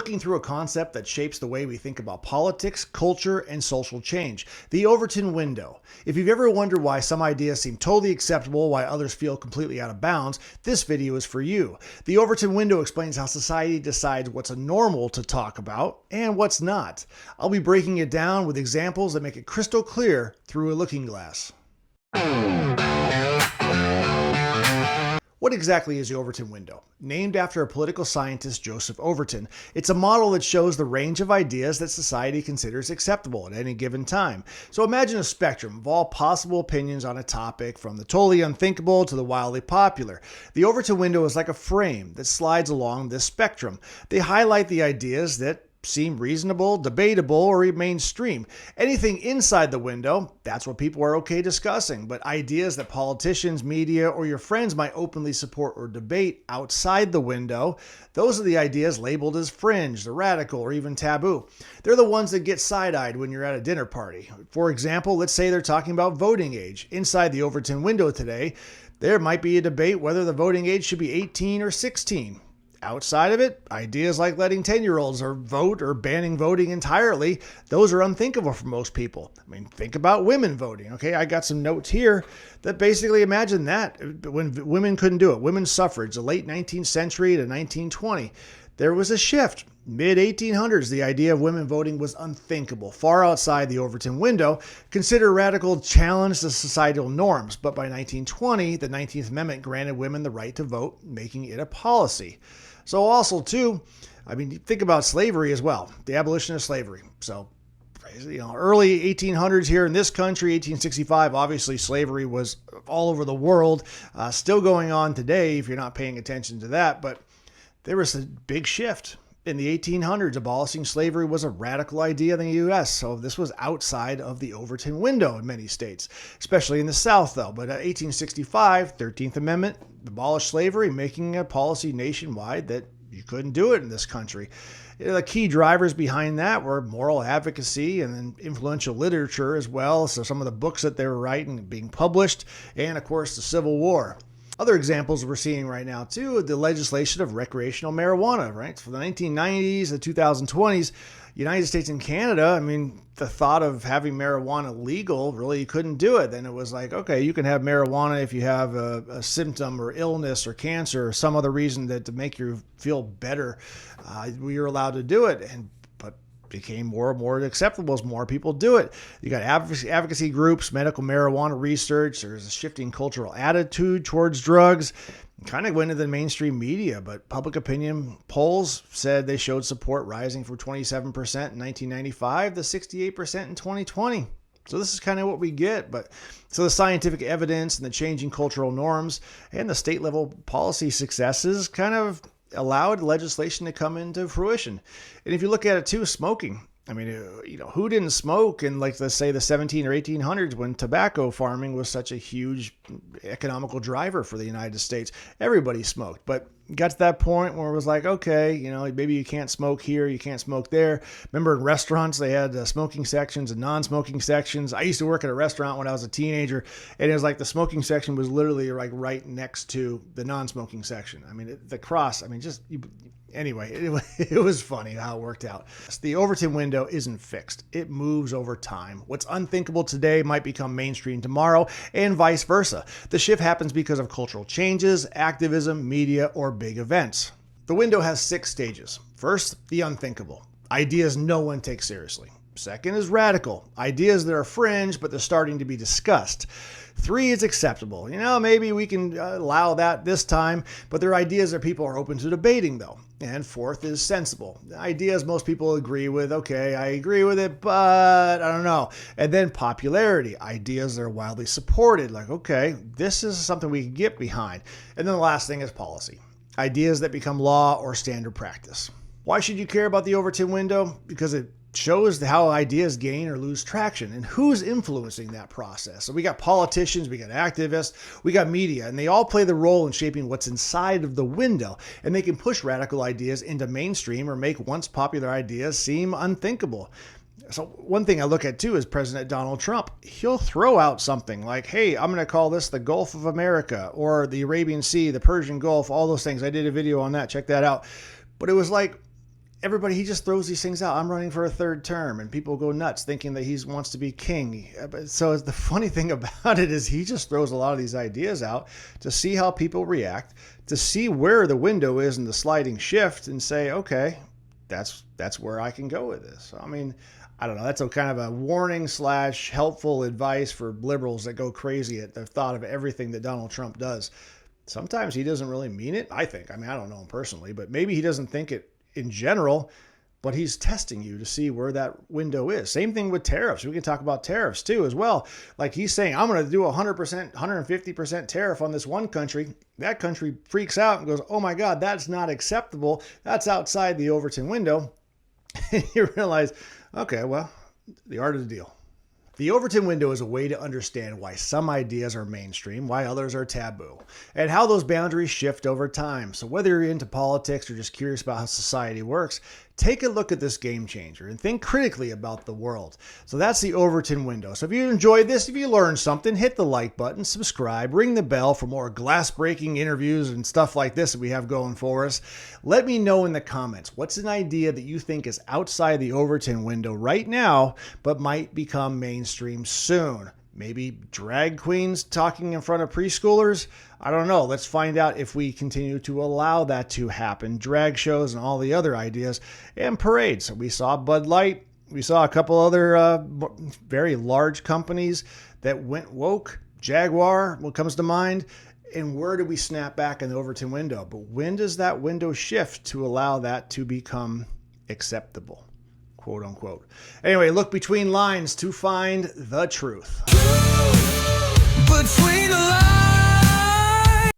looking through a concept that shapes the way we think about politics, culture, and social change, the Overton window. If you've ever wondered why some ideas seem totally acceptable while others feel completely out of bounds, this video is for you. The Overton window explains how society decides what's normal to talk about and what's not. I'll be breaking it down with examples that make it crystal clear through a looking glass. What exactly is the Overton window? Named after a political scientist, Joseph Overton, it's a model that shows the range of ideas that society considers acceptable at any given time. So imagine a spectrum of all possible opinions on a topic, from the totally unthinkable to the wildly popular. The Overton window is like a frame that slides along this spectrum. They highlight the ideas that seem reasonable, debatable, or mainstream. Anything inside the window, that's what people are okay discussing. But ideas that politicians, media, or your friends might openly support or debate outside the window, those are the ideas labeled as fringe, the radical, or even taboo. They're the ones that get side-eyed when you're at a dinner party. For example, let's say they're talking about voting age. Inside the Overton window today, there might be a debate whether the voting age should be 18 or 16. Outside of it, ideas like letting 10-year-olds vote or banning voting entirely, those are unthinkable for most people. I mean, think about women voting, okay? I got some notes here that basically imagine that when women couldn't do it. Women's suffrage, the late 19th century to 1920. There was a shift. Mid-1800s, the idea of women voting was unthinkable, far outside the Overton window, considered a radical challenge to societal norms. But by 1920, the 19th Amendment granted women the right to vote, making it a policy. So also, too, I mean, think about slavery as well, the abolition of slavery. So, early 1800s here in this country, 1865, obviously slavery was all over the world, still going on today if you're not paying attention to that. But there was a big shift. In the 1800s, abolishing slavery was a radical idea in the U.S., so this was outside of the Overton window in many states, especially in the South, though. But 1865, 13th Amendment, abolished slavery, making a policy nationwide that you couldn't do it in this country. The key drivers behind that were moral advocacy and then influential literature as well, so some of the books that they were writing and being published, and, of course, the Civil War. Other examples we're seeing right now, too, the legislation of recreational marijuana, right? From the 1990s to 2020s, United States and Canada, I mean, the thought of having marijuana legal, really, you couldn't do it. Then it was like, okay, you can have marijuana if you have a symptom or illness or cancer or some other reason that to make you feel better. You're allowed to do it. Became more and more acceptable as more people do it. You got advocacy groups, medical marijuana research. There's a shifting cultural attitude towards drugs. Kind of went into the mainstream media, but public opinion polls said they showed support rising from 27% in 1995 to 68% in 2020. So this is kind of what we get. But so the scientific evidence and the changing cultural norms and the state level policy successes kind of allowed legislation to come into fruition. And if you look at it too, smoking. I mean, who didn't smoke in, like, let's say the 17 or 1800s when tobacco farming was such a huge economical driver for the United States? Everybody smoked, but got to that point where it was like, okay, maybe you can't smoke here, you can't smoke there. Remember in restaurants, they had smoking sections and non-smoking sections. I used to work at a restaurant when I was a teenager, and it was like the smoking section was literally like right next to the non-smoking section. I mean, anyway, it was funny how it worked out. The Overton window isn't fixed. It moves over time. What's unthinkable today might become mainstream tomorrow, and vice versa. The shift happens because of cultural changes, activism, media, or big events. The window has 6 stages. First, the unthinkable. Ideas no one takes seriously. Second is radical. Ideas that are fringe, but they're starting to be discussed. 3 is acceptable. Maybe we can allow that this time, but they're ideas that people are open to debating, though. And 4th is sensible. Ideas most people agree with. Okay, I agree with it, but I don't know. And then popularity. Ideas that are widely supported. Like, okay, this is something we can get behind. And then the last thing is policy. Ideas that become law or standard practice. Why should you care about the Overton window? Because it shows how ideas gain or lose traction and who's influencing that process. So we got politicians, we got activists, we got media, and they all play the role in shaping what's inside of the window. And they can push radical ideas into mainstream or make once popular ideas seem unthinkable. So one thing I look at too is President Donald Trump. He'll throw out something like, hey, I'm going to call this the Gulf of America or the Arabian Sea, the Persian Gulf, all those things. I did a video on that. Check that out. But it was like, everybody, he just throws these things out. I'm running for a third term, and people go nuts thinking that he wants to be king. So the funny thing about it is he just throws a lot of these ideas out to see how people react, to see where the window is in the sliding shift, and say, okay, that's where I can go with this. I mean, I don't know. That's a kind of a warning / helpful advice for liberals that go crazy at the thought of everything that Donald Trump does. Sometimes he doesn't really mean it, I think. I mean, I don't know him personally, but maybe he doesn't think it in general, but he's testing you to see where that window is. Same thing with tariffs. We can talk about tariffs too as well. Like he's saying, I'm going to do 100%, 150% tariff on this one country. That country freaks out and goes, oh my God, that's not acceptable. That's outside the Overton window. And you realize, okay, well, the art of the deal. The Overton window is a way to understand why some ideas are mainstream, why others are taboo, and how those boundaries shift over time. So whether you're into politics or just curious about how society works, take a look at this game changer and think critically about the world. So that's the Overton window. So if you enjoyed this, if you learned something, hit the like button, subscribe, ring the bell for more glass-breaking interviews and stuff like this that we have going for us. Let me know in the comments, what's an idea that you think is outside the Overton window right now, but might become mainstream soon? Maybe drag queens talking in front of preschoolers? I don't know. Let's find out if we continue to allow that to happen. Drag shows and all the other ideas and parades. We saw Bud Light. We saw a couple other very large companies that went woke. Jaguar, what comes to mind? And where do we snap back in the Overton window? But when does that window shift to allow that to become acceptable? Quote unquote. Anyway, look between lines to find the truth. Between the lines.